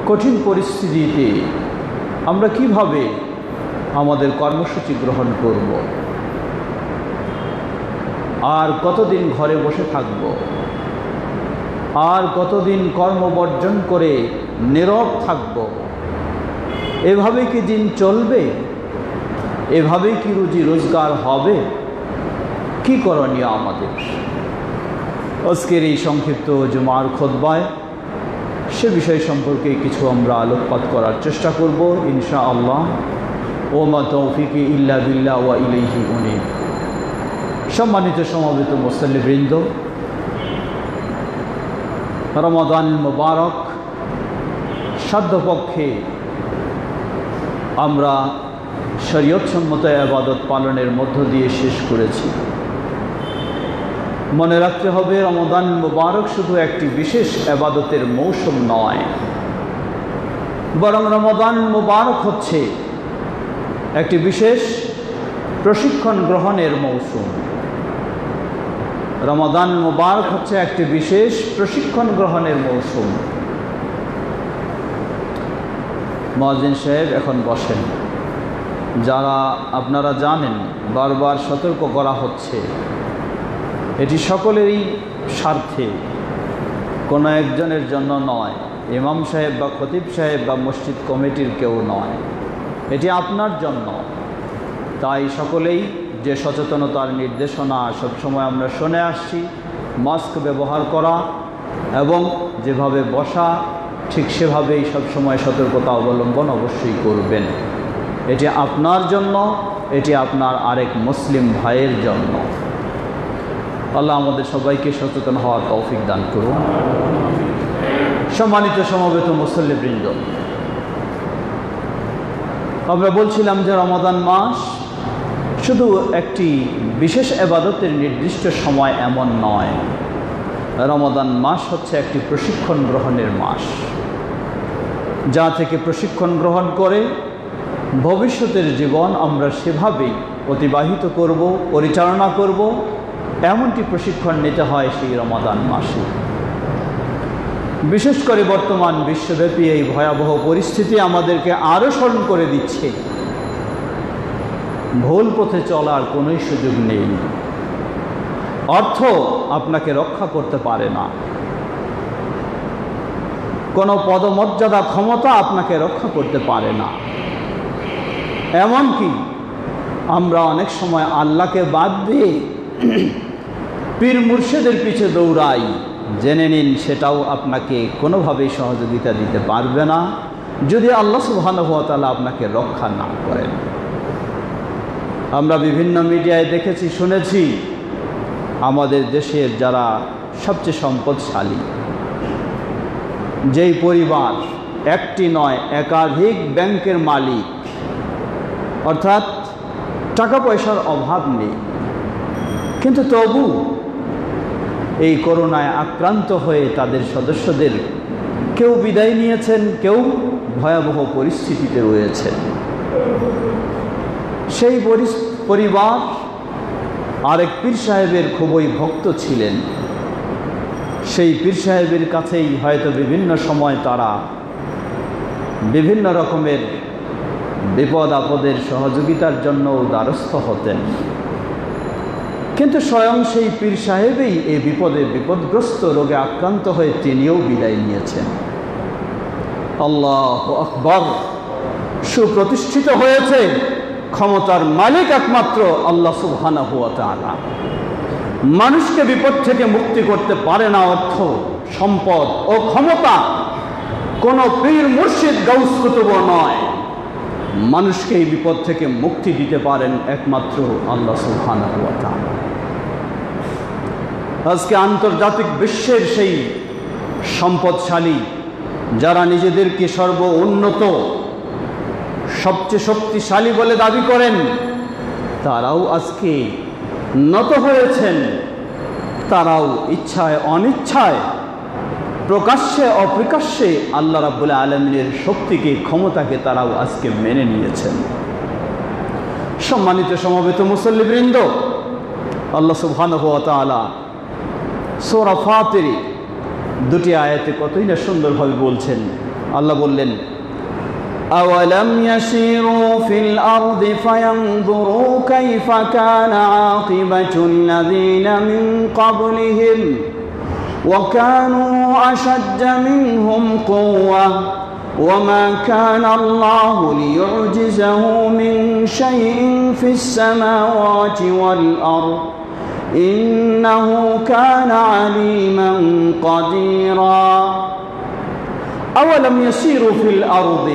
কঠিন পরিস্থিতিতে আমরা কিভাবে আমাদের কর্মসূচি গ্রহণ করব, আর কতদিন ঘরে বসে থাকব, আর কতদিন কর্মবর্জন করে নীরব থাকব? এভাবেই কি দিন চলবে? এভাবেই কি রুজি রোজগার হবে? কি করণীয় আমাদের? আজকের এই সংক্ষিপ্ত জুমার খুতবায় সে বিষয় সম্পর্কে কিছু আমরা আলোকপাত করার চেষ্টা করব ইনশাআল্লাহ। ওমা তৌফিকি ইল্লা বিল্লাহ ওয়া ইলাইহি উনীব। সম্মানিত সমবেত মুসল্লিবৃন্দ, রমাদান মুবারক সাধ্যপক্ষে আমরা শরীয়তসম্মত ইবাদত পালনের মধ্য দিয়ে শেষ করেছি। মনে রাখতে হবে, রমাদান মুবারক শুধু একটি বিশেষ ইবাদতের মৌসুম নয়, বরং রমাদান মুবারক হচ্ছে একটি বিশেষ প্রশিক্ষণ গ্রহণের মৌসুম। রমাদান মুবারক হচ্ছে একটি বিশেষ প্রশিক্ষণ গ্রহণের মৌসুম। মুয়াজ্জিন সাহেব এখন বসেন। যারা আপনারা জানেন, বারবার সতর্ক করা হচ্ছে, এটি সকলেরই স্বার্থে, কোনো একজনের জন্য নয়, ইমাম সাহেব বা খতিব সাহেব বা মসজিদ কমিটির কেউ নয়, এটি আপনার জন্য। তাই সকলেই যে সচেতনতার নির্দেশনা সবসময় আমরা শুনে আসছি, মাস্ক ব্যবহার করা এবং যেভাবে বসা ঠিক সেভাবেই সবসময় সতর্কতা অবলম্বন অবশ্যই করবেন। এটি আপনার জন্য, এটি আপনার আরেক মুসলিম ভাইয়ের জন্য। আল্লাহ আমাদের সবাইকে সচেতন হওয়ার তৌফিক দান করুন। সম্মানিত সমবেত মুসল্লিবৃন্দ, আমরা বলছিলাম যে রমাদান মাস শুধু একটি বিশেষ ইবাদতের নির্দিষ্ট সময় এমন নয়। রমাদান মাস হচ্ছে একটি প্রশিক্ষণ গ্রহণের মাস, যা থেকে প্রশিক্ষণ গ্রহণ করে ভবিষ্যতের জীবন আমরা সেভাবেই অতিবাহিত করব, পরিচালনা করব, এমনটি প্রশিক্ষণ নিতে হয় সেই রমাদান মাসে। বিশেষ করে বর্তমান বিশ্বব্যাপী এই ভয়াবহ পরিস্থিতি আমাদেরকে আরও স্মরণ করে দিচ্ছে, ভুল পথে চলার কোনো সুযোগ নেই। অর্থ আপনাকে রক্ষা করতে পারে না, কোনো পদমর্যাদা ক্ষমতা আপনাকে রক্ষা করতে পারে না। এমনকি আমরা অনেক সময় আল্লাহকে বাদ দিয়ে পীর মুর্শিদের পিছে দৌড়াই, জেনে নিন সেটাও আপনাকে কোনোভাবেই সহযোগিতা দিতে পারবে না যদি আল্লাহ সুবহানাহু ওয়া তাআলা আপনাকে রক্ষা না করেন। আমরা বিভিন্ন মিডিয়ায় দেখেছি, শুনেছি, আমাদের দেশের যারা সবচেয়ে সম্পদশালী, যেই পরিবার একটি নয় একাধিক ব্যাংকের মালিক, অর্থাৎ টাকা পয়সার অভাব নেই, কিন্তু তবু এই করোনায় আক্রান্ত হয়ে তাদের সদস্যদের কেউ বিদায় নিয়েছেন, কেউ ভয়াবহ পরিস্থিতিতে রয়েছেন। সেই পরিবার আরেক পীর সাহেবের খুবই ভক্ত ছিলেন। সেই পীর সাহেবের কাছেই হয়তো বিভিন্ন সময় তারা বিভিন্ন রকমের বিপদ আপদের সহযোগিতার জন্য দ্বারস্থ হতেন, কিন্তু স্বয়ং সেই পীর সাহেবই এই বিপদগ্রস্ত রোগে আক্রান্ত হয়ে তিনিও বিদায় নিয়েছেন। আল্লাহু আকবার। সুপ্রতিষ্ঠিত হয়েছে ক্ষমতার মালিক একমাত্র আল্লাহ সুবহানাহু ওয়া তাআলা। মানুষকে বিপদ থেকে মুক্তি করতে পারে না অর্থ, সম্পদ ও ক্ষমতা, কোনো পীর মুর্শিদ গাউস কুতুব নয়। মানুষকে এই বিপদ থেকে মুক্তি দিতে পারেন একমাত্র আল্লাহ সুবহানাহু ওয়া তাআলা। আজকে আন্তর্জাতিক বিশ্বের সেই সম্পদশালী, যারা নিজেদেরকে সর্ব উন্নত, সবচেয়ে শক্তিশালী বলে দাবি করেন, তারাও আজকে নত হয়েছেন। তারাও ইচ্ছায় অনিচ্ছায়, প্রকাশ্যে অপ্রকাশ্যে আল্লাহ রাব্বুল আলামিনের শক্তিকে, ক্ষমতাকে তারাও আজকে মেনে নিয়েছেন। সম্মানিত সমবেত মুসল্লিবৃন্দ, আল্লাহ সুবহানাহু ওয়া তাআলা সূরা ফাতির দুটি আয়াতে কতই না সুন্দরভাবে বলছেন, আল্লাহ বললেন, أولم يسيروا في الأرض فينظروا كيف كان عاقبة الذين من قبلهم وكانوا أشد منهم قوة وما كان الله ليعجزه من شيء في السماوات والأرض إنه كان عليما قديرا أولم يسيروا في الأرض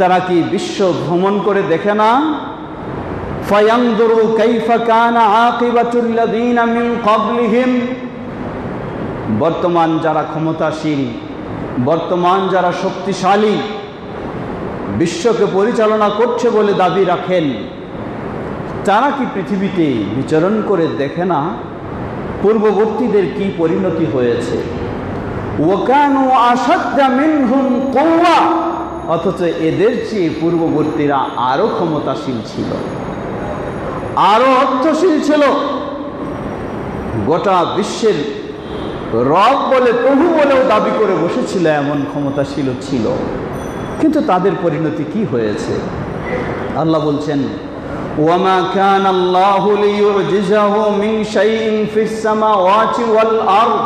তারা কি বিশ্ব ভ্রমণ করে দেখে না? ফায়ানজুরু কাইফা কানা আকিবাতুল লাযিনা মিন ক্বাবলিহিম, বর্তমান যারা ক্ষমতাশীল, বর্তমান যারা শক্তিশালী, বিশ্বকে পরিচালনা করছে বলে দাবি রাখেন, তারা কি পৃথিবীতে বিচরণ করে দেখে না পূর্ববর্তীদের কি পরিণতি হয়েছে? ওয়া কানু আশাদ্দা মিনহুম কুওয়া, অথচ এদের চেয়ে পূর্ববর্তীরা আরো ক্ষমতাশীল ছিল, আরো অর্থশীল ছিল, গোটা বিশ্বের রব বলে, প্রভু বলেও দাবি করে বসেছিল, এমন ক্ষমতাশীল ছিল। কিন্তু তাদের পরিণতি কি হয়েছে? আল্লাহ বলছেন, ওয়ামা কানা আল্লাহু লিইউজিজাহু মিন শাইইন ফিস সামাওয়াতি ওয়াল আরদ,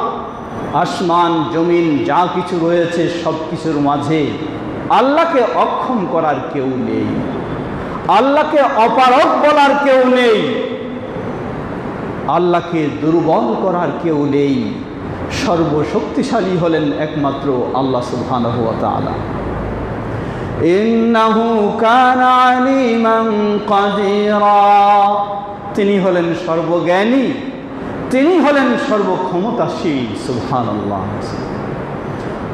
আসমান জমিন যা কিছু রয়েছে সব কিছুর মাঝে আল্লাহকে অক্ষম করার কেউ নেই, আল্লাহকে অপারগ বলার কেউ নেই, আল্লাহকে দুর্বল করার কেউ নেই। সর্বশক্তিশালী হলেন একমাত্র আল্লাহ সুবহানাহু ওয়া তাআলা। ইন্নাহু কানা আলিমান কাদিরা, তিনি হলেন সর্বজ্ঞানী, তিনি হলেন সর্বক্ষমতাশীল। সুবহানাল্লাহ।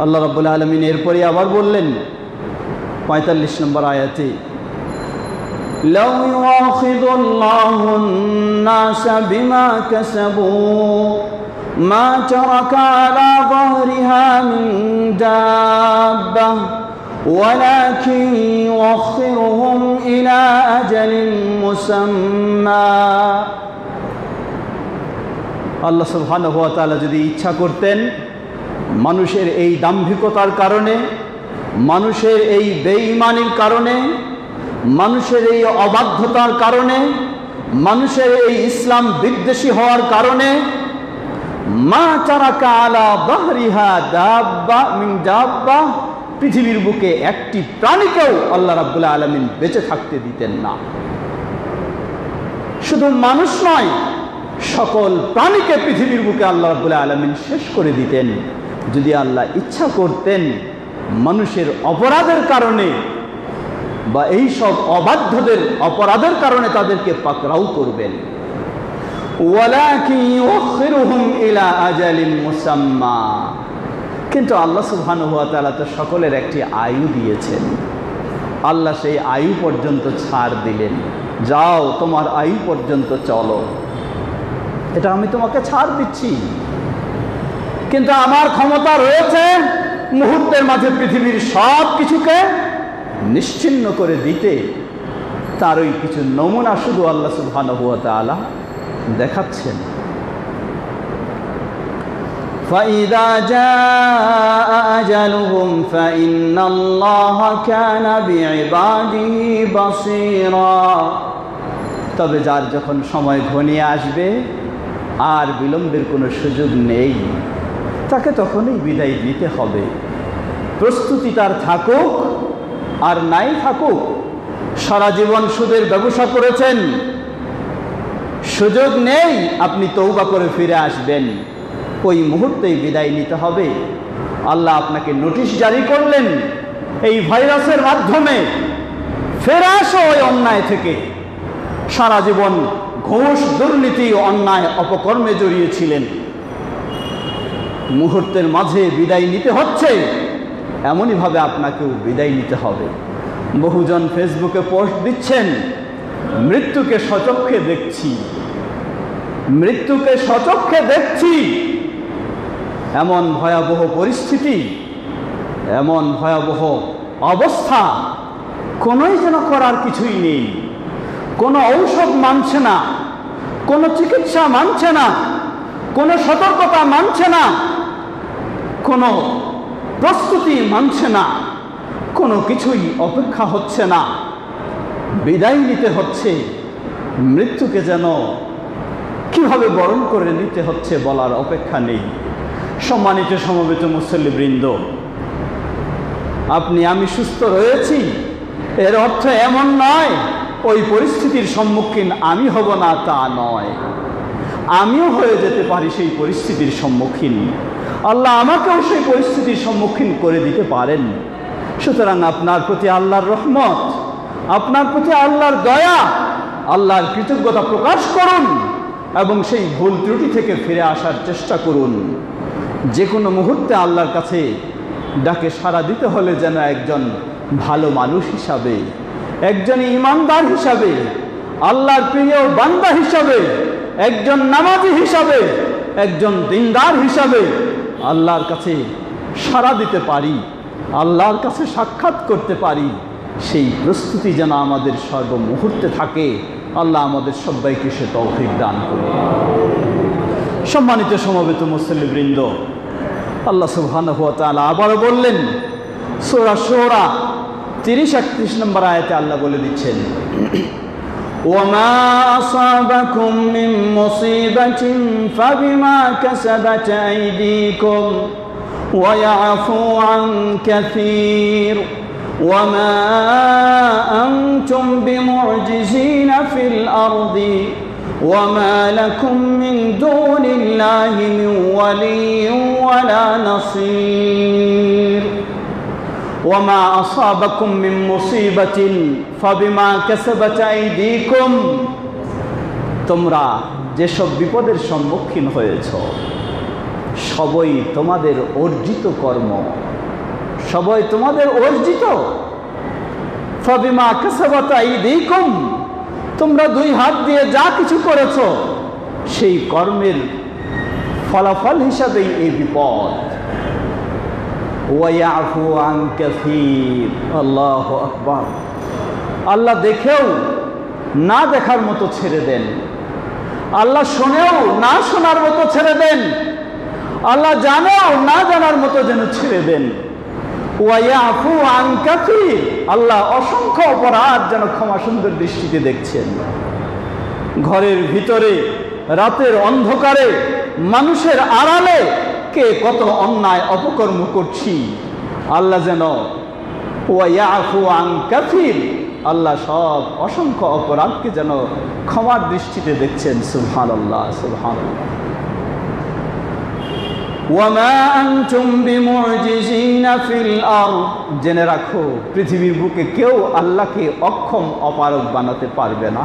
আল্লাহ রাব্বুল আলামিন এরপরে আবার বললেন 45 নম্বর আয়াতে, লাউ ইউআখিযুল্লাহু আন-নাসা বিমা কাসাবু মা তারাকা আলা যাহরিহা মিন দাব্বাহ ওয়ালাকিন ইউআখিরুহুম ইলা আজালিন মুসাম্মা। আল্লাহ সুবহানাহু ওয়া তাআলা যদি ইচ্ছা করতেন মানুষের এই দাম্ভিকতার কারণে, মানুষের এই বেঈমানির কারণে, মানুষের এই অবাধ্যতার কারণে, মানুষের এই ইসলাম বিদ্বেষী হওয়ার কারণে, মা তারাকা আলা যাহরিহা দাব্বা মিন দাব্বা, পৃথিবীর বুকে একটি প্রাণীকেও আল্লাহ রাব্বুল আলামিন বেঁচে থাকতে দিতেন না। শুধু মানুষ নয়, সকল প্রাণীকে পৃথিবীর বুকে আল্লাহ রাব্বুল আলামিন শেষ করে দিতেন যদি আল্লাহ ইচ্ছা করতেন। মানুষের অপরাধের কারণে বা এই সব অবাধ্যদের অপরাধের কারণে তাদেরকে পাকড়াও করবেন। ওয়ালাকিন ইউখিরুহুম ইলা আজালিন মুসাম্মা, কিন্তু আল্লাহ সুবহানাহু ওয়া তাআলা তো সকলের একটি আয়ু দিয়েছেন। আল্লাহ সেই আয়ু পর্যন্ত ছাড় দিলেন, যাও তোমার আয়ু পর্যন্ত চলো, এটা আমি তোমাকে ছাড় দিচ্ছি। কিন্তু আমার ক্ষমতা রয়েছে মুহূর্তের মাঝে পৃথিবীর সব কিছুকে নিশ্চিহ্ন করে দিতে। তার ওই কিছু নমুনা শুধু আল্লাহ সুবহানাহু ওয়া তাআলা দেখাচ্ছেন। فَإِذَا جَاءَ أَجَلُهُمْ فَإِنَّ اللَّهَ كَانَ بِعِبَادِهِ بَصِيرًا, তবে যার যখন সময় ঘনিয়ে আসবে আর বিলম্বের কোনো সুযোগ নেই, তাকে তখনই বিদায় দিতে হবে। প্রস্তুতি তার থাকুক আর নাই থাকুক, সারা জীবন সুদের ব্যবসা করেছেন, সুযোগ নেই আপনি তওবা করে ফিরে আসবেন, ওই মুহূর্তেই বিদায় নিতে হবে। আল্লাহ আপনাকে নোটিশ জারি করলেন এই ভাইরাসের মাধ্যমে, ফিরে আসো ওই অন্যায় থেকে। সারা জীবন ঘুষ, দুর্নীতি, অন্যায়, অপকর্মে জড়িয়েছিলেন, মুহূর্তের মাঝে বিদায় নিতে হচ্ছে, এমনইভাবে আপনাকেও বিদায় নিতে হবে। বহুজন ফেসবুকে পোস্ট দিচ্ছেন, মৃত্যুকে সচক্ষে দেখছি, মৃত্যুকে সচক্ষে দেখছি। এমন ভয়াবহ পরিস্থিতি, এমন ভয়াবহ অবস্থা, কোনোই যেন করার কিছুই নেই। কোনো ঔষধ মানছে না, কোনো চিকিৎসা মানছে না, কোনো সতর্কতা মানছে না, কোনো প্রস্তুতি মানছে না, কোনো কিছুই অপেক্ষা হচ্ছে না, বিদায় নিতে হচ্ছে। মৃত্যুকে যেন কিভাবে বরণ করে নিতে হচ্ছে বলার অপেক্ষা নেই। সম্মানিত সমবেত মুসল্লিবৃন্দ, আপনি আমি সুস্থ রয়েছি এর অর্থ এমন নয় ওই পরিস্থিতির সম্মুখীন আমি হব না, তা নয়। আমিও হয়ে যেতে পারি সেই পরিস্থিতির সম্মুখীন। আল্লাহ আমাকেও সেই পরিস্থিতির সম্মুখীন করে দিতে পারেন। সুতরাং আপনার প্রতি আল্লাহর রহমত, আপনার প্রতি আল্লাহর দয়া, আল্লাহর কৃতজ্ঞতা প্রকাশ করুন এবং সেই ভুল ত্রুটি থেকে ফিরে আসার চেষ্টা করুন। যে কোনো মুহূর্তে আল্লাহর কাছে ডাকে সাড়া দিতে হলে যেন একজন ভালো মানুষ হিসাবে, একজন ঈমানদার হিসাবে, আল্লাহর প্রিয় বান্দা হিসাবে, একজন নামাজি হিসাবে, একজন দিনদার হিসাবে আল্লাহর কাছে সাড়া দিতে পারি, আল্লাহর কাছে সাক্ষাৎ করতে পারি, সেই প্রস্তুতি যেন আমাদের সর্বমুহূর্তে থাকে। আল্লাহ আমাদের সবাইকে সে তৌফিক দান করুন। সম্মানিত সমবেত মুসল্লিবৃন্দ, আল্লাহ সুবহানাহু ওয়া তাআলা আবারও বললেন, সূরা শুরা 30-31 নম্বর আয়াতে আল্লাহ বলে দিচ্ছেন, ওয়ামা আসাবাকুম মিন মুসিবাতিন ফাবিমা কাসাবাত আইদিকুম ওয়া ইয়াফু আন কাসীর ওয়ামা আনতুম বিমুজিজিনা ফিল আরদি ওয়ামা লাকুম মিন দুনিল্লাহি মিন ওয়ালিয়্যিন ওয়ালা নাসীর ওয়ামা আসাবাকুম মিন মুসিবাতিন ফাবিমা কাসাবাত আইদিকুম। তোমরা যেসব বিপদের সম্মুখীন হয়েছ সবই তোমাদের অর্জিত কর্ম, সবই তোমাদের অর্জিত। ফাবিমা কাসাবাত আইদিকুম, তোমরা দুই হাত দিয়ে যা কিছু করেছ সেই কর্মের ফলাফল হিসাবেই এই বিপদ। ওয়ায়াফু আন কাসীর, আল্লাহু আকবার। আল্লাহ দেখেও না দেখার মতো ছেড়ে দেন, আল্লাহ শোনেও না শোনার মতো ছেড়ে দেন, আল্লাহ জানেও না জানার মতো যেন ছেড়ে দেন। ওয়ায়াফু আন কাসীর, আল্লাহ অসংখ্য অপরাধ যেন ক্ষমা সুন্দর দৃষ্টিতে দেখছেন। ঘরের ভিতরে রাতের অন্ধকারে মানুষের আড়ালে কে কত অন্যায় অপকর্ম করছি, আল্লাহ যেন ওয়ায়াফু আন কাসীর, আল্লাহ সব অসংখ্য অপরাধকে যেন ক্ষমার দৃষ্টিতে দেখছেন। সুবহানাল্লাহ, সুবহানাল্লাহ। ওয়ামা আনতুম বিমুজিজিনা ফিল আরদ, জেনে রাখো পৃথিবীর বুকে কেউ আল্লাহকে অক্ষম অপারগ বানাতে পারবে না।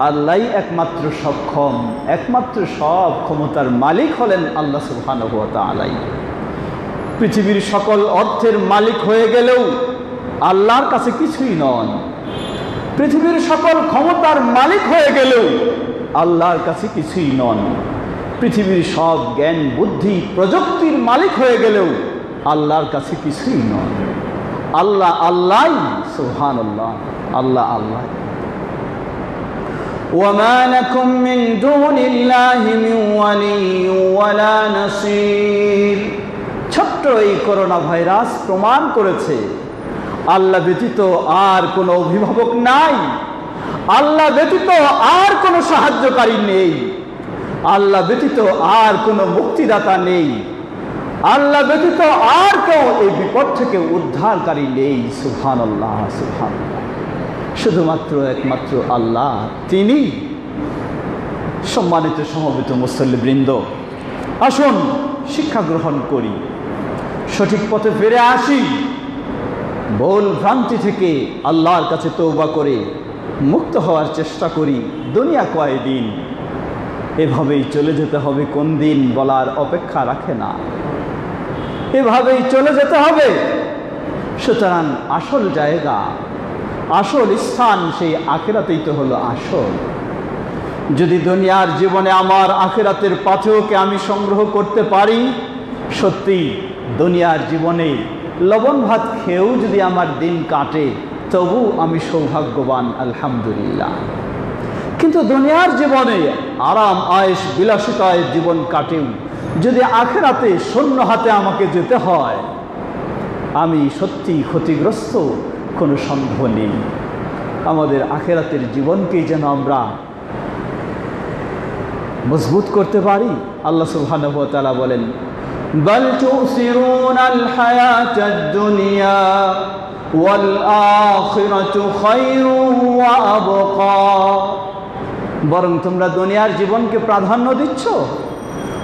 আল্লাহই একমাত্র সক্ষম, একমাত্র সব ক্ষমতার মালিক হলেন আল্লাহ সুবহানাহু ওয়া তাআলা। পৃথিবীর সকল অর্থের মালিক হয়ে গেলেও আল্লাহর কাছে কিছুই নন। পৃথিবীর সকল ক্ষমতার মালিক হয়ে গেলেও আল্লাহর কাছে কিছুই নন। পৃথিবীর সব জ্ঞান বুদ্ধি প্রযুক্তির মালিক হয়ে গেলেও আল্লাহর কাছে কিছুই নন। আল্লাহ আল্লাহই, সুবহানাল্লাহ, আল্লাহ আল্লাহ। ওয়ামা লাকুম মিন দুনিল্লাহি মিন ওয়ালিয়্যিন ওয়ালা নাসীর। ছোট্ট এই করোনা ভাইরাস প্রমাণ করেছে আল্লাহ ব্যতীত আর কোনো অভিভাবক নাই, আল্লাহ ব্যতীত আর কোনো সাহায্যকারী নেই, আল্লাহ ব্যতীত আর কোনো মুক্তিদাতা নেই, আল্লাহ ব্যতীত আর কেউ এই বিপদ থেকে উদ্ধারকারী নেই। সুবহানাল্লাহ, সুবহানাল্লাহ। শুধুমাত্র একমাত্র আল্লাহ, তিনি। সম্মানিত সমবেত মুসল্লিবৃন্দ, আসুন শিক্ষা গ্রহণ করি, সঠিক পথে ফিরে আসি, ভুল ভ্রান্তি থেকে আল্লাহর কাছে তওবা করে মুক্ত হওয়ার চেষ্টা করি। দুনিয়া কয়দিন, এভাবেই চলে যেতে হবে, কোন দিন বলার অপেক্ষা রাখে না, এভাবেই চলে যেতে হবে। সুতরাং আসল জায়গা, আসল স্থান সেই আখিরাতেই তো হলো আসল। যদি দুনিয়ার জীবনে আমার আখিরাতের পাথেয়কে আমি সংগ্রহ করতে পারি, সত্যি দুনিয়ার জীবনে লবণ ভাত খেয়েও যদি আমার দিন কাটে তবু আমি সৌভাগ্যবান, আলহামদুলিল্লাহ। কিন্তু দুনিয়ার জীবনে আরাম আয়েশ বিলাসিতায় জীবন কাটেও যদি আখিরাতে শূন্য হাতে আমাকে যেতে হয়, আমি সত্যি ক্ষতিগ্রস্ত, কোনো সন্দেহ নেই। আমাদের আখিরাতের জীবনকেই যেন আমরা মজবুত করতে পারি। আল্লাহ সুবহানাহু ওয়া তাআলা বলেন, বাল তুসিরুনাল হায়াতাদ দুনিয়া ওয়াল আখিরাতু খায়রুন ওয়া আবকা। বরং তোমরা দুনিয়ার জীবনকে প্রাধান্য দিচ্ছ,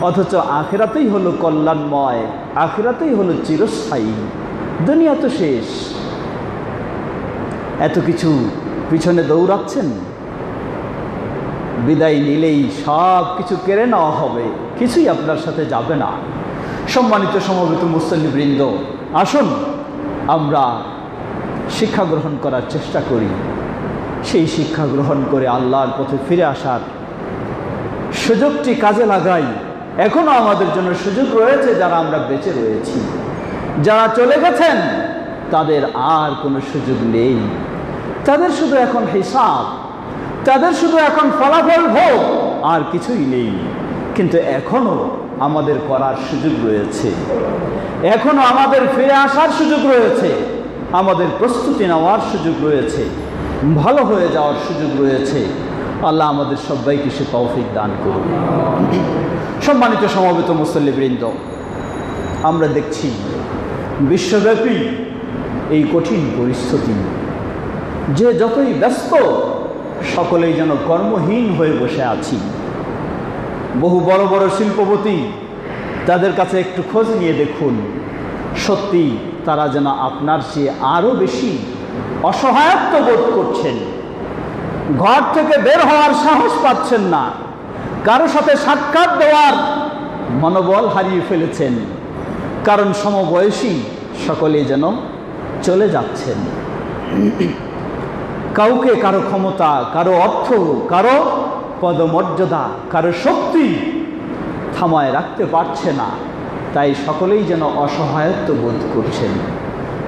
অথচ আখিরাতেই হলো কল্যাণময়, আখিরাতেই হলো চিরস্থায়ী। দুনিয়া তো শেষ। এত কিছু পিছনে দৌড়াচ্ছেন, বিদায় নিলেই সব কিছু কেড়ে নেওয়া হবে, কিছুই আপনার সাথে যাবে না। সম্মানিত সমবেত মুসল্লিবৃন্দ, আসুন আমরা শিক্ষা গ্রহণ করার চেষ্টা করি। সেই শিক্ষা গ্রহণ করে আল্লাহর পথে ফিরে আসার সুযোগটি কাজে লাগাই। এখনও আমাদের জন্য সুযোগ রয়েছে, যারা আমরা বেঁচে রয়েছি। যারা চলে গেছেন তাদের আর কোনো সুযোগ নেই। তাদের শুধু এখন হিসাব, তাদের শুধু এখন ফলাফল ভোগ, আর কিছুই নেই। কিন্তু এখনও আমাদের করার সুযোগ রয়েছে, এখনও আমাদের ফিরে আসার সুযোগ রয়েছে, আমাদের প্রস্তুতি নেওয়ার সুযোগ রয়েছে, ভালো হয়ে যাওয়ার সুযোগ রয়েছে। আল্লাহ আমাদের সবাইকে সে তৌফিক দান করুন। সম্মানিত সমবেত মুসল্লিবৃন্দ, আমরা দেখছি বিশ্বব্যাপী এই কঠিন পরিস্থিতি, যে যতই ব্যস্ত, সকলেই যেন কর্মহীন হয়ে বসে আছি। বহু বড় বড় শিল্পপতি, তাদের কাছে একটু খোঁজ নিয়ে দেখুন, সত্যি তারা যেন আপনার চেয়ে আরও বেশি অসহায়ত্ব বোধ করছেন। ঘর থেকে বের হওয়ার সাহস পাচ্ছেন না, কারো সাথে সাক্ষাৎ দেওয়ার মনোবল হারিয়ে ফেলেছেন, কারণ সমবয়সী সকলেই যেন চলে যাচ্ছেন। কাউকে কারো ক্ষমতা, কারো অর্থ, কারো পদমর্যাদা, কারো শক্তি থামায় রাখতে পারছে না, তাই সকলেই যেন অসহায়ত্ব বোধ করছেন।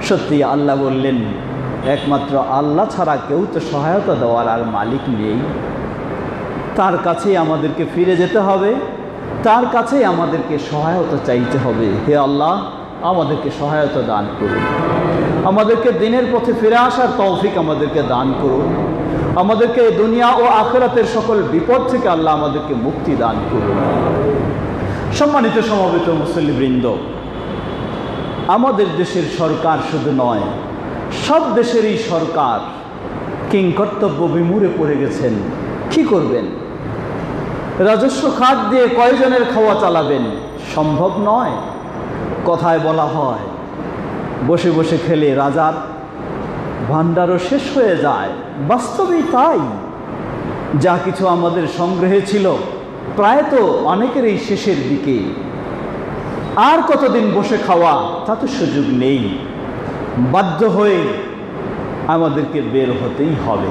সত্যি আল্লাহ বললেন, একমাত্র আল্লাহ ছাড়া কেউ তো সহায়তা দেওয়ার আর মালিক নেই। তার কাছেই আমাদেরকে ফিরে যেতে হবে, তার কাছেই আমাদেরকে সহায়তা চাইতে হবে। হে আল্লাহ, আমাদেরকে সহায়তা দান করুন, আমাদেরকে দিনের পথে ফিরে আসার তৌফিক আমাদেরকে দান করুন, আমাদেরকে দুনিয়া ও আখিরাতের সকল বিপদ থেকে আল্লাহ আমাদেরকে মুক্তি দান করুন। সম্মানিত সমবেত মুসল্লিবৃন্দ, আমাদের দেশের সরকার শুধু নয়, সব দেশেরই সরকার কিংকর্তব্য বিমূঢ়ে পড়ে গেছেন। কি করবেন? রাজস্ব খাত দিয়ে কয়জনের খাওয়া চালাবেন? সম্ভব নয়। কথায় বলা হয়, বসে বসে খেলে রাজার ভাণ্ডারও শেষ হয়ে যায়। বাস্তবেই তাই। যা কিছু আমাদের সংগ্রহে ছিল, প্রায় তো অনেকেরই শেষের দিকে। আর কতদিন বসে খাওয়া, তা তো সুযোগ নেই। বাধ্য হয়ে আমাদেরকে বের হতেই হবে।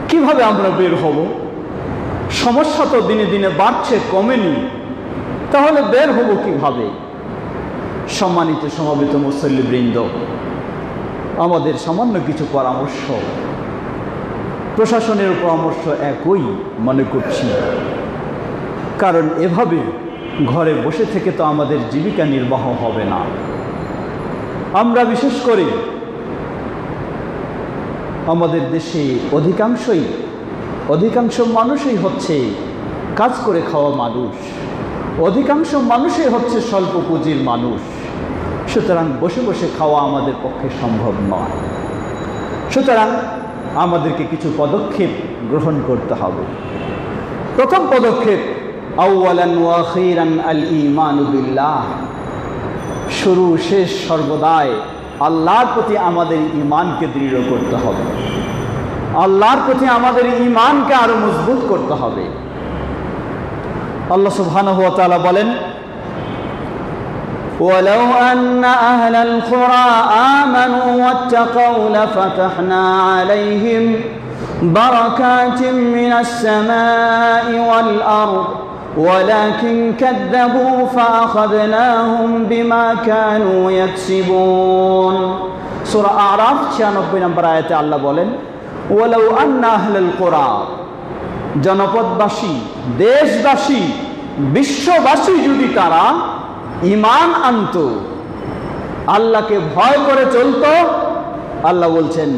কিভাবে আমরা বের হব? সমস্যা তো দিনে দিনে বাড়ছে, কমেনি। তাহলে বের হব কিভাবে? সম্মানিত সমবেত মুসল্লিবৃন্দ, আমাদের সামান্য কিছু পরামর্শ, প্রশাসনের পরামর্শ একই মনে করছি। কারণ এভাবে ঘরে বসে থেকে তো আমাদের জীবিকা নির্বাহ হবে না। আমরা বিশেষ করে আমাদের দেশে অধিকাংশ মানুষই হচ্ছে কাজ করে খাওয়া মানুষ, অধিকাংশ মানুষই হচ্ছে স্বল্প পুঁজির মানুষ। সুতরাং বসে বসে খাওয়া আমাদের পক্ষে সম্ভব নয়। সুতরাং আমাদেরকে কিছু পদক্ষেপ গ্রহণ করতে হবে। প্রথম পদক্ষেপ, আউয়ালান ওয়া আখিরান আল ঈমানু বিল্লাহ। শুরু শেষ সর্বদাই আল্লাহর প্রতি আমাদের ঈমানকে দৃঢ় করতে হবে, আল্লাহর প্রতি আমাদের ঈমানকে আরো মজবুত করতে হবে। আল্লাহ সুবহানাহু ওয়া তাআলা বলেন, ওয়ালাউ আন্না আহলাল কুরা আমানু ওয়াত্তাকাউ লাফাতাহনা আলাইহিম বারাকাতিম মিনাস সামাই ওয়াল আরদ ওয়ালাকিন কাযযাবু ফাআখাযনাহুম বিমা কানু ইয়াকসিবুন। সূরা আরাফ 96 নম্বর আয়াতে আল্লাহ বলেন, ওয়ালাউ আন্না আহলাল কুরা, জনপদবাসী, দেশবাসী বিশ্ববাসী যদি তারা ঈমান আনত, আল্লাহকে ভয় করে চলত, আল্লাহ বলছেন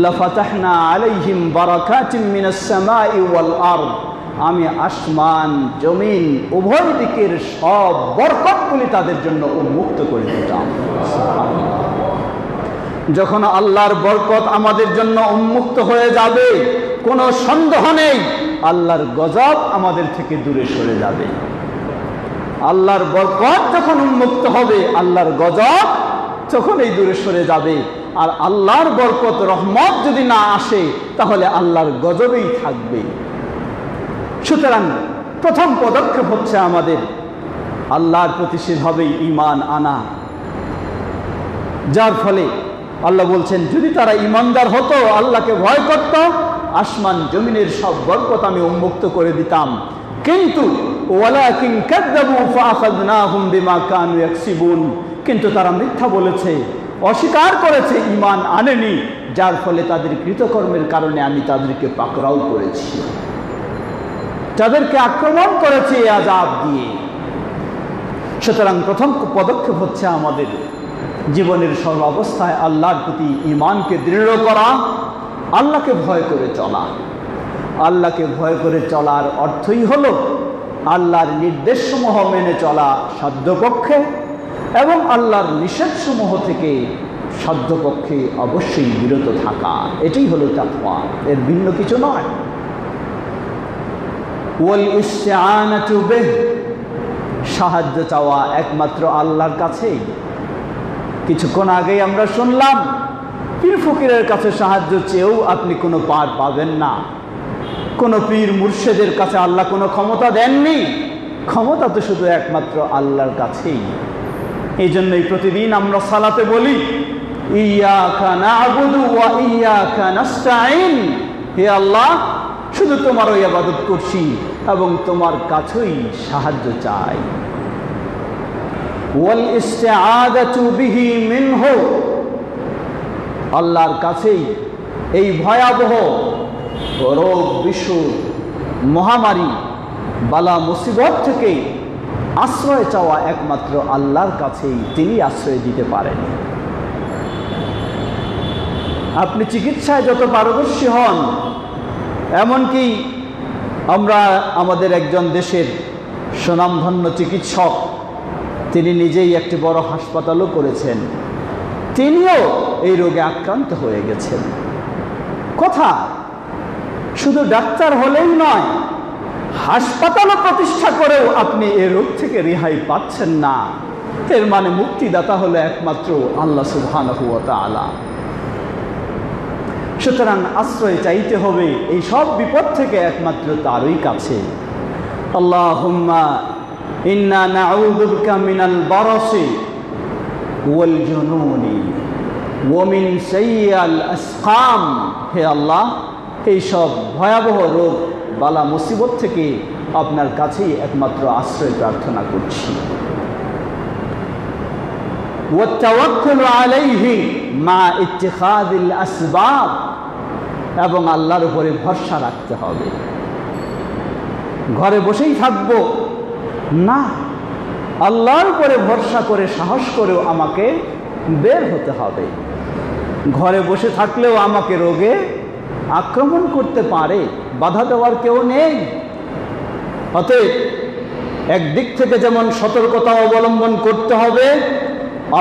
লাফাতাহনা আলাইহিম বারাকাতিম মিনাস সামাই ওয়াল আরদ, আমি আসমান জমিন উভয় দিকের সব বরকতগুলি তাদের জন্য উন্মুক্ত করে দিতাম। যখন আল্লাহর বরকত আমাদের জন্য উন্মুক্ত হয়ে যাবে, কোনো সন্দেহ নেই আল্লাহর গজব আমাদের থেকে দূরে সরে যাবে। আল্লাহর বরকত যখন উন্মুক্ত হবে, আল্লাহর গজব তখনই দূরে সরে যাবে। আর আল্লাহর বরকত রহমত যদি না আসে, তাহলে আল্লাহর গজবেই থাকবে। সুতরাং প্রথম পদক্ষেপ হচ্ছে আমাদের আল্লাহর প্রতি সেভাবেই ঈমান আনা, যার ফলে আল্লাহ বলছেন যদি তারা ঈমানদার হতো, আল্লাহকে ভয় করত, আসমান জমিনের সব বরকত আমি উন্মুক্ত করে দিতাম। কিন্তু ওয়ালাকিন কাযযাবু ফাআখাযনাহুম বিমা কানু ইয়াকসিবুন, কিন্তু তারা মিথ্যা বলেছে, অস্বীকার করেছে, ঈমান আনেনি, যার ফলে তাদের কৃতকর্মের কারণে আমি তাদেরকে পাকড়াও করেছি, তাদেরকে আক্রমণ করেছে আযাব দিয়ে। সুতরাং প্রথম পদক্ষেপ হচ্ছে আমাদের জীবনের সর্বাবস্থায় আল্লাহর প্রতি ঈমানকে দৃঢ় করা, আল্লাহকে ভয় করে চলা। আল্লাহকে ভয় করে চলার অর্থই হলো আল্লাহর নির্দেশসমূহ মেনে চলা সাধ্যপক্ষে, এবং আল্লাহর নিষেধসমূহ থেকে সাধ্যপক্ষে অবশ্যই বিরত থাকা। এটাই হলো তাকওয়া, এর ভিন্ন কিছু নয়। ওয়াল ইসতিআনাতু বিহ, সাহায্য চাওয়া একমাত্র আল্লাহর কাছেই। কিছুক্ষণ আগেই আমরা শুনলাম পীর ফকিরের কাছে সাহায্য চেয়েও আপনি কোনো পার পাবেন না। কোনো পীর মুর্শিদের কাছে আল্লাহ কোনো ক্ষমতা দেননি, ক্ষমতা তো শুধু একমাত্র আল্লাহর কাছেই। এই জন্যই প্রতিদিন আমরা সালাতে বলি ইয়াকা না'বুদু ওয়া ইয়াকা নাস্তাঈন, হে আল্লাহ শুধু তোমারই ইবাদত করছি এবং তোমার কাছেই সাহায্য চাই। ওয়াল ইস্তিআযাতু বিহি মিনহু, আল্লাহর কাছেই এই ভয়াবহ রোগ বিসুর মহামারী বালা মুসিবত থেকে আশ্রয় চাওয়া একমাত্র আল্লাহর কাছেই, তিনি আশ্রয় দিতে পারেন। আপনি চিকিৎসায় যত পারদর্শী হন, এমনকি আমরা আমাদের একজন দেশের সুনামধন্য চিকিৎসক, তিনি নিজেই একটি বড় হাসপাতালও করেছেন, তিনিও এই রোগে আক্রান্ত হয়ে গেছেন। কথা শুধু ডাক্তার হলেই নয়, হাসপাতালও প্রতিষ্ঠা করেও আপনি এই রোগ থেকে রেহাই পাচ্ছেন না, এর মানে মুক্তিদাতা হলো একমাত্র আল্লাহ সুবহানাহু ওয়া তাআলা। সুতরাং আশ্রয় চাইতে হবে এই সব বিপদ থেকে একমাত্র তারই কাছে। আল্লাহুম্মা ইন্না নাউযু বিকা মিনাল বারাসি ওয়াল জুনুনি ওয়া মিন সাইয়্যাল আসকাম, হে আল্লাহ এই সব ভয়াবহ রোগ বালা মুসিবত থেকে আপনার কাছেই একমাত্র আশ্রয় প্রার্থনা করছি। ওয়া তাওয়াক্কুলু আলাইহি মা ইত্তিখাযিল আসবাব, এবং আল্লাহর উপরে ভরসা রাখতে হবে। ঘরে বসেই থাকবো না, আল্লাহর উপরে ভরসা করে সাহস করেও আমাকে বের হতে হবে। ঘরে বসে থাকলেও আমাকে রোগে আক্রমণ করতে পারে, বাধা দেওয়ার কেউ নেই। অতএব একদিক থেকে যেমন সতর্কতা অবলম্বন করতে হবে,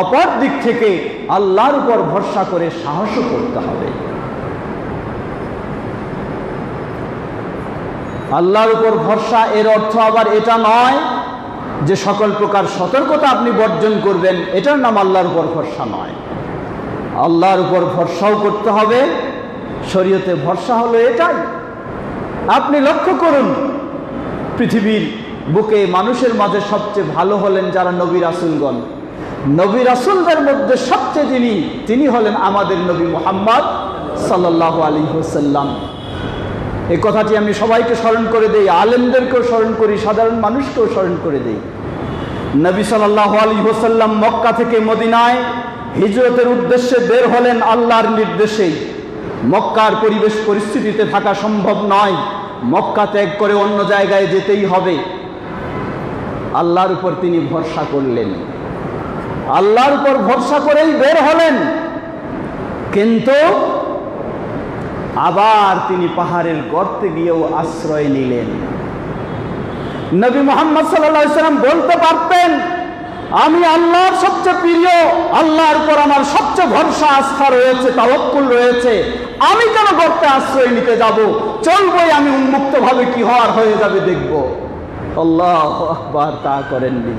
অপর দিক থেকে আল্লাহর উপর ভরসা করে সাহসও করতে হবে। আল্লাহর উপর ভরসা এর অর্থ আবার এটা নয় যে সকল প্রকার সতর্কতা আপনি বর্জন করবেন, এটার নাম আল্লাহর উপর ভরসা নয়। আল্লাহর উপর ভরসাও করতে হবে। শরীয়তে ভরসা হলো এটাই। আপনি লক্ষ্য করুন, পৃথিবীর বুকে মানুষের মাঝে সবচেয়ে ভালো হলেন যারা নবী রাসূলগণ। নবী রাসূলদের মধ্যে সবচেয়ে তিনি হলেন আমাদের নবী মুহাম্মদ সাল্লাল্লাহু আলাইহি ওয়াসাল্লাম। এই কথাটি আমি সবাইকে স্মরণ করে দেই, আলেমদেরকেও স্মরণ করি, সাধারণ মানুষকেও স্মরণ করে দেই। নবী সাল্লাল্লাহু আলাইহি ওয়াসাল্লাম মক্কা থেকে মদিনায় হিজরতের উদ্দেশ্যে বের হলেন আল্লাহর নির্দেশেই। মক্কার পরিবেশ পরিস্থিতিতে থাকা সম্ভব নয়, মক্কা ত্যাগ করে অন্য জায়গায় যেতেই হবে। আল্লাহর উপর তিনি ভরসা করলেন, আল্লাহর উপর ভরসা করেই বের হলেন। কিন্তু আবার তিনি পাহাড়ের গর্তে গিয়েও আশ্রয় নিলেন। নবী মুহাম্মদ সাল্লাল্লাহু আলাইহি ওয়াসাল্লাম বলতে পারতেন, আমি আল্লাহর সবচেয়ে প্রিয়, আল্লাহর উপর আমার সবচেয়ে ভরসা আস্থা রয়েছে, তাওয়াক্কুল রয়েছে, আমি কেন গর্তে আশ্রয় নিতে যাব? চলবই আমি উন্মুক্ত ভাবে, কি হওয়ার হয়ে যাবে দেখব। আল্লাহু আকবার, তা করেননি।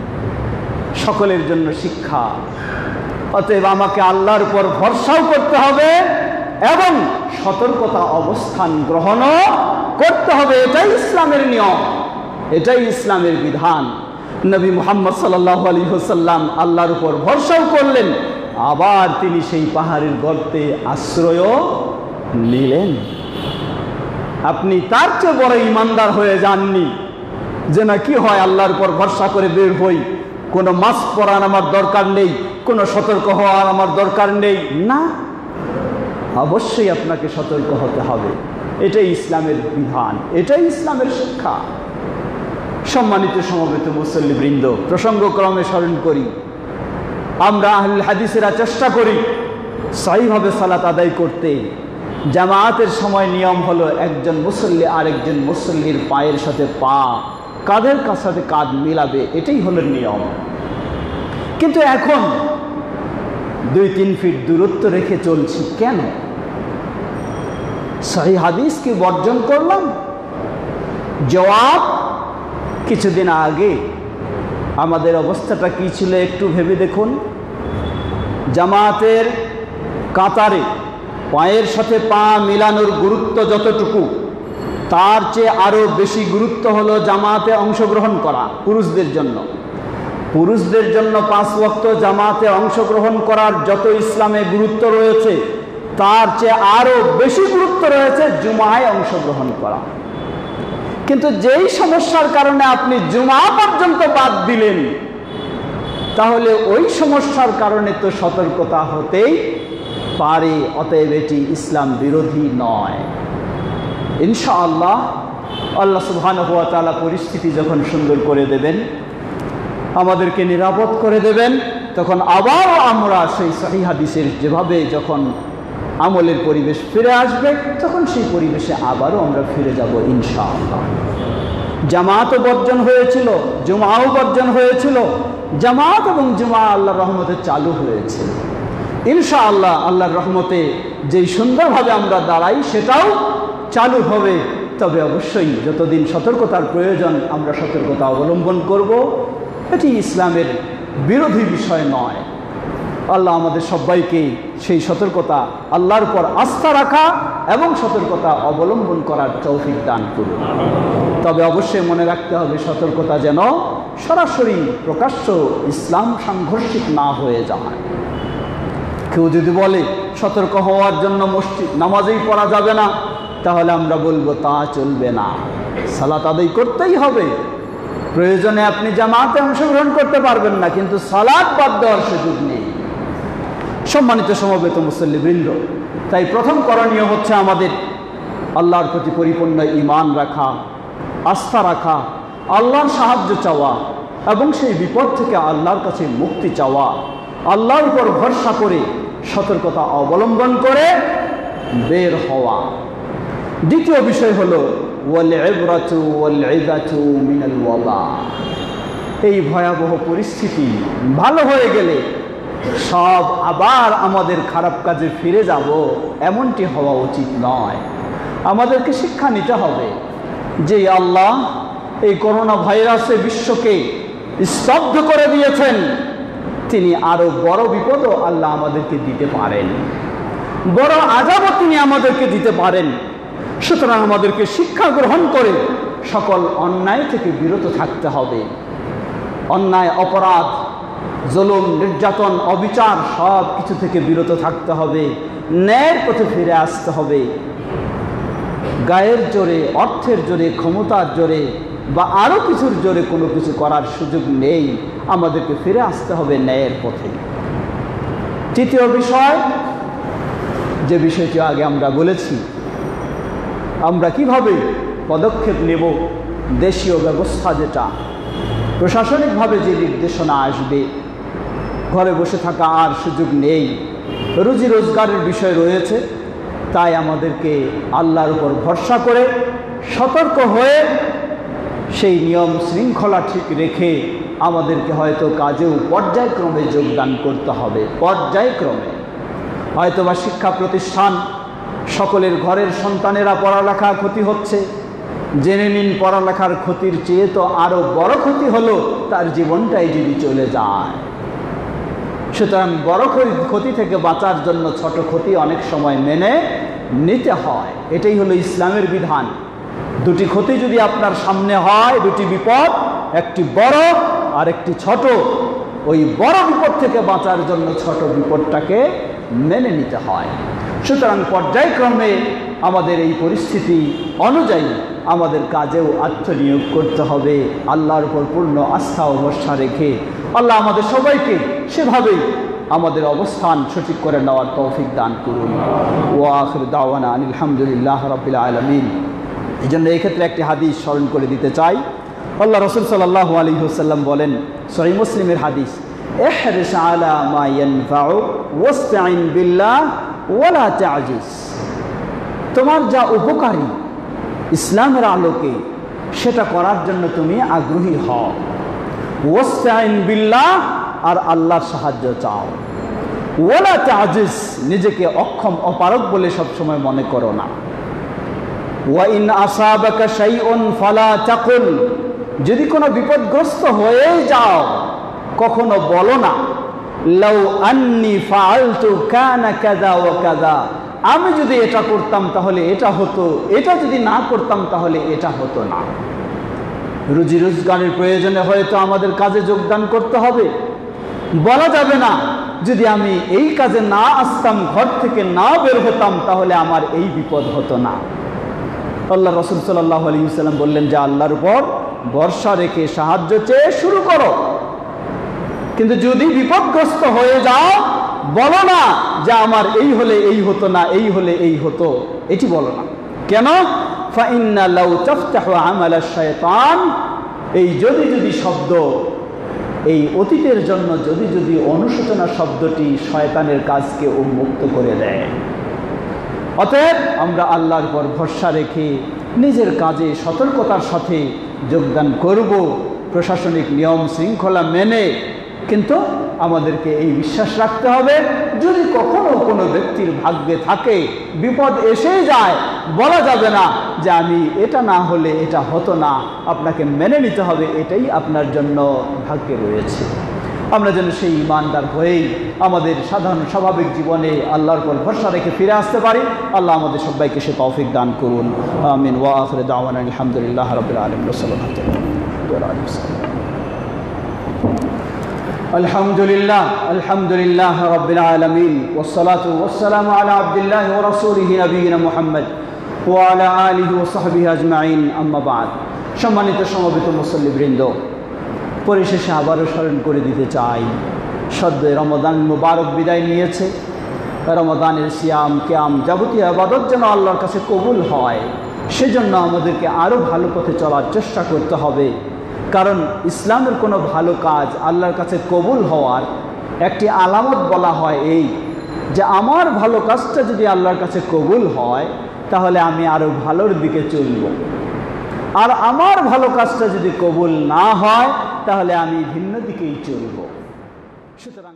সকলের জন্য শিক্ষা। অতএব আমাকে আল্লাহর উপর ভরসাও করতে হবে এবং সতর্কতা অবস্থান গ্রহণও করতে হবে। এটাই ইসলামের নিয়ম, এটাই ইসলামের বিধান। নবী মুহাম্মদ সাল্লাল্লাহু আলাইহি ওয়াসাল্লাম আল্লাহর উপর ভরসাও করলেন, আবার তিনি সেই পাহাড়ের গর্তে আশ্রয়ও নিলেন। আপনি তার চেয়ে বড় ইমানদার হয়ে যাননি যে না কি হয় আল্লাহর উপর ভরসা করে বের হই, কোনো মাস্ক পরার আমার দরকার নেই, কোনো সতর্ক হওয়ার আমার দরকার নেই। না, অবশ্যই আপনাকে সতর্ক হতে হবে। এটাই ইসলামের বিধান, এটাই ইসলামের শিক্ষা। সম্মানিত সমবেত মুসল্লিবৃন্দ, প্রসঙ্গক্রমে স্মরণ করি, আমরা আহলুল হাদিসেরা চেষ্টা করি সহিভাবে সালাত আদায় করতে। জামায়াতের সময় নিয়ম হলো একজন মুসল্লি আরেকজন মুসল্লির পায়ের সাথে পা, কাঁধের সাথে কাঁধ মিলাবে, এটাই হলো নিয়ম। কিন্তু এখন 2-3 ফিট দূরত্ব রেখে চলছি কেন? সহিহ হাদিস কি বর্জন করলাম? জবাব, কিছুদিন আগে আমাদের অবস্থাটা কি ছিল একটু ভেবে দেখুন। জামাতের কাতারে পায়ের সাথে পা মিলানোর গুরুত্ব যতটুকু, তার চেয়ে আরও বেশি গুরুত্ব হলো জামাতে অংশগ্রহণ করা পুরুষদের জন্য। পুরুষদের জন্য 5 ওয়াক্ত জামাতে অংশগ্রহণ করার যত ইসলামে গুরুত্ব রয়েছে, তার চেয়ে আরও বেশি গুরুত্ব রয়েছে জুমায় অংশগ্রহণ করা। কিন্তু যেই সমস্যার কারণে আপনি জুমা পর্যন্ত বাদ দিলেন, তাহলে ওই সমস্যার কারণে তো সতর্কতা হতেই পারে। অতএব এটি ইসলাম বিরোধী নয়। ইনশাআল্লাহ আল্লাহ সুবহানাহু ওয়া তাআলা পরিস্থিতি যখন সুন্দর করে দেবেন, আমাদেরকে নিরাপদ করে দেবেন, তখন আবারও আমরা সেই সহিহ হাদিসের যেভাবে যখন আমলের পরিবেশ ফিরে আসবে, তখন সেই পরিবেশে আবারও আমরা ফিরে যাব ইনশাআল্লাহ। জামাতও বর্জন হয়েছিল, জুমাও বর্জন হয়েছিল, জামাত এবং জুমা আল্লাহর রহমতে চালু হয়েছে। ইনশাআল্লাহ আল্লাহর রহমতে যেই সুন্দরভাবে আমরা দাঁড়াই সেটাও চালু হবে। তবে অবশ্যই যতদিন সতর্কতার প্রয়োজন আমরা সতর্কতা অবলম্বন করব, এটি ইসলামের বিরোধী বিষয় নয়। আল্লাহ আমাদের সবাইকে সেই সতর্কতা, আল্লাহর উপর আস্থা রাখা এবং সতর্কতা অবলম্বন করার তৌফিক দান করুন। তবে অবশ্যই মনে রাখতে হবে সতর্কতা যেন সরাসরি প্রকাশ্য ইসলাম সাংঘর্ষিক না হয়ে যায়। কেউ যদি বলে সতর্ক হওয়ার জন্য মসজিদ নামাজেই পড়া যাবে না, তাহলে আমরা বলবো তা চলবে না, সালাত আদায় করতেই হবে। প্রয়োজনে আপনি জামাতে অংশগ্রহণ করতে পারবেন না, কিন্তু সালাত বাদ দেওয়ার সুযোগ নেই। সম্মানিত সমবেত মুসল্লিবৃন্দ, তাই প্রথম করণীয় হচ্ছে আমাদের আল্লাহর প্রতি পরিপূর্ণ ঈমান রাখা, আস্থা রাখা, আল্লাহর সাহায্য চাওয়া এবং সেই বিপদ থেকে আল্লাহর কাছে মুক্তি চাওয়া, আল্লাহর উপর ভরসা করে সতর্কতা অবলম্বন করে বের হওয়া। দ্বিতীয় বিষয় হলো ওয়াল ইবরাতু ওয়াল ইযাতু মিনাল ওয়াবা। এই ভয়াবহ পরিস্থিতি ভালো হয়ে গেলে সব আবার আমাদের খারাপ কাজে ফিরে যাব, এমনটি হওয়া উচিত নয়। আমাদেরকে শিক্ষা নিতে হবে যে আল্লাহ এই করোনা ভাইরাসে বিশ্বকে স্তব্ধ করে দিয়েছেন, তিনি আরো বড় বিপদও আল্লাহ আমাদেরকে দিতে পারেন, বড় আযাবও তিনি আমাদেরকে দিতে পারেন। সুতরাং আমাদেরকে শিক্ষা গ্রহণ করে সকল অন্যায় থেকে বিরত থাকতে হবে। অন্যায়, অপরাধ, জুলুম, নির্যাতন, অবিচার সব কিছু থেকে বিরত থাকতে হবে, ন্যায়ের পথে ফিরে আসতে হবে। গায়ের জোরে, অর্থের জোরে, ক্ষমতার জোরে বা আরও কিছুর জোরে কোনো কিছু করার সুযোগ নেই, আমাদেরকে ফিরে আসতে হবে ন্যায়ের পথে। তৃতীয় বিষয়, যে বিষয়টি আগে আমরা বলেছি, আমরা কিভাবে পদক্ষেপ নেব, দেশীয় ব্যবস্থা যেটা, প্রশাসনিকভাবে যে নির্দেশনা আসবে, ঘরে বসে থাকা আর সুযোগ নেই, রুজি রোজগারের বিষয় রয়েছে। তাই আমাদেরকে আল্লাহর উপর ভরসা করে সতর্ক হয়ে সেই নিয়ম শৃঙ্খলা ঠিক রেখে আমাদেরকে হয়তো কাজেও পর্যায়ক্রমে যোগদান করতে হবে। পর্যায়ক্রমে হয়তোবা শিক্ষা প্রতিষ্ঠান, সকলের ঘরের সন্তানেরা পড়ালেখা ক্ষতি হচ্ছে, জেনে নিন পড়ালেখার ক্ষতির চেয়ে তো আরও বড় ক্ষতি হলো তার জীবনটাই যদি চলে যায়। সুতরাং বড় ক্ষতি থেকে বাঁচার জন্য ছোট ক্ষতি অনেক সময় মেনে নিতে হয়। এটাই হলো ইসলামের বিধান। দুটি ক্ষতি যদি আপনার সামনে হয়, দুটি বিপদ, একটি বড় আর একটি ছোট, ওই বড় বিপদ থেকে বাঁচার জন্য ছোট বিপদটাকে মেনে নিতে হয়। সুতরাং পর্যায়ক্রমে আমাদের এই পরিস্থিতি অনুযায়ী আমাদের কাজেও আত্মনিয়োগ করতে হবে, আল্লাহর উপর পূর্ণ আস্থা ও ভরসা রেখে। আল্লাহ আমাদের সবাইকে সেভাবেই আমাদের অবস্থান সঠিক করে নেওয়ার তৌফিক দান করুন। ওয়া আখির দাওয়ানা আলহামদুলিল্লাহ রাব্বিল আলামিন। এই জন্য এই ক্ষেত্রে একটি হাদিস স্মরণ করে দিতে চাই। আল্লাহ রাসূল সাল্লাল্লাহু আলাইহি ওয়াসাল্লাম বলেন, সহিহ মুসলিমের হাদিস, ইহরিস আলা মা ইয়ানফাউ ওয়াস্তাইন বিল্লাহ ওয়ালা তা'জিজ। তোমার যা উপকারী ইসলামের আলোকে সেটা করার জন্য তুমি আগ্রহী হও। ওয়াস্তাইন বিল্লাহ, আর আল্লাহর সাহায্য চাও। ওয়ালা তা'জিজ, নিজেকে অক্ষম অপারগ বলে সবসময় মনে করো না। ওয়া ইন আসাবাকা শাইউন ফালা তাকুল, যদি কোনো বিপদগ্রস্ত হয়ে যাও কখনো বলো না লাউ আন্নি ফাআলতু কানা কাযা ওয়া কাযা, আমি যদি এটা করতাম তাহলে এটা হতো, এটা যদি না করতাম তাহলে এটা হতো না। রুজি রোজগারের প্রয়োজনে হয়তো আমাদের কাজে যোগদান করতে হবে। বলা যাবে না যদি আমি এই কাজে না আসতাম, ঘর থেকে না বের হতাম, তাহলে আমার এই বিপদ হতো না। আল্লাহ রাসূল সাল্লাল্লাহু আলাইহি ওয়াসাল্লাম বললেন যে আল্লাহর উপর ভরসা রেখে সাহায্য চেয়ে শুরু করো। কিন্তু যদি বিপদগ্রস্ত হয়ে যাও, বলো না যে আমার এই হলে এই হতো না, এই হলে এই হতো, এটি বলো না। কেন? ফাইন্না লাউ তাফতাহু আমাল আশ-শায়তান, এই যদি যদি শব্দ, এই অতীতের জন্য যদি যদি অনুশোচনা শব্দটি শয়তানের কাজকে উন্মুক্ত করে দেয়। অতএব আমরা আল্লাহর উপর ভরসা রেখে নিজের কাজে সতর্কতার সাথে যোগদান করব, প্রশাসনিক নিয়ম শৃঙ্খলা মেনে। কিন্তু আমাদেরকে এই বিশ্বাস রাখতে হবে, যদি কখনো কোনো ব্যক্তির ভাগ্যে থাকে বিপদ এসেই যায়, বলা যাবে না যে আমি এটা না হলে এটা হতো না। আপনাকে মেনে নিতে হবে এটাই আপনার জন্য ভাগ্যে রয়েছে। আমরা যেন সেই ঈমানদার হয়েই আমাদের সাধারণ স্বাভাবিক জীবনে আল্লাহর উপর ভরসা রেখে ফিরে আসতে পারি। আল্লাহ আমাদের সবাইকে সে তৌফিক দান করুন। আমিন। ওয়া আখিরু দাওয়ানা আলহামদুলিল্লাহ রাব্বিল আলামিন। আলহামদুলিল্লাহ আলহামদুলিল্লাহ রাব্বিল আলামিন, ওয়াসসালাতু ওয়াসসালামু আলা আবদিল্লাহি ওয়া রাসূলিহি নবিয়িনা মুহাম্মদ ওয়া আলা আলিহি ওয়া সাহবিহি আজমাইন, আম্মা বা'দ। সম্মানিত সমবেত মুসল্লিবৃন্দ, পরিশেষে আবারও স্মরণ করে দিতে চাই, সদ্য রমাদান মুবারক বিদায় নিয়েছে। রমাদানের সিয়াম কিয়াম যাবতীয় ইবাদত যেন আল্লাহর কাছে কবুল হয়, সেজন্য আমাদেরকে আরও ভালো পথে চলার চেষ্টা করতে হবে। কারণ ইসলামের কোনো ভালো কাজ আল্লাহর কাছে কবুল হওয়ার একটি আলামত বলা হয় এই যে আমার ভালো কাজটা যদি আল্লাহর কাছে কবুল হয় তাহলে আমি আরও ভালোর দিকে চলব, আর আমার ভালো কাজটা যদি কবুল না হয় তাহলে আমি ভিন্ন দিকেই চলব। সুতরাং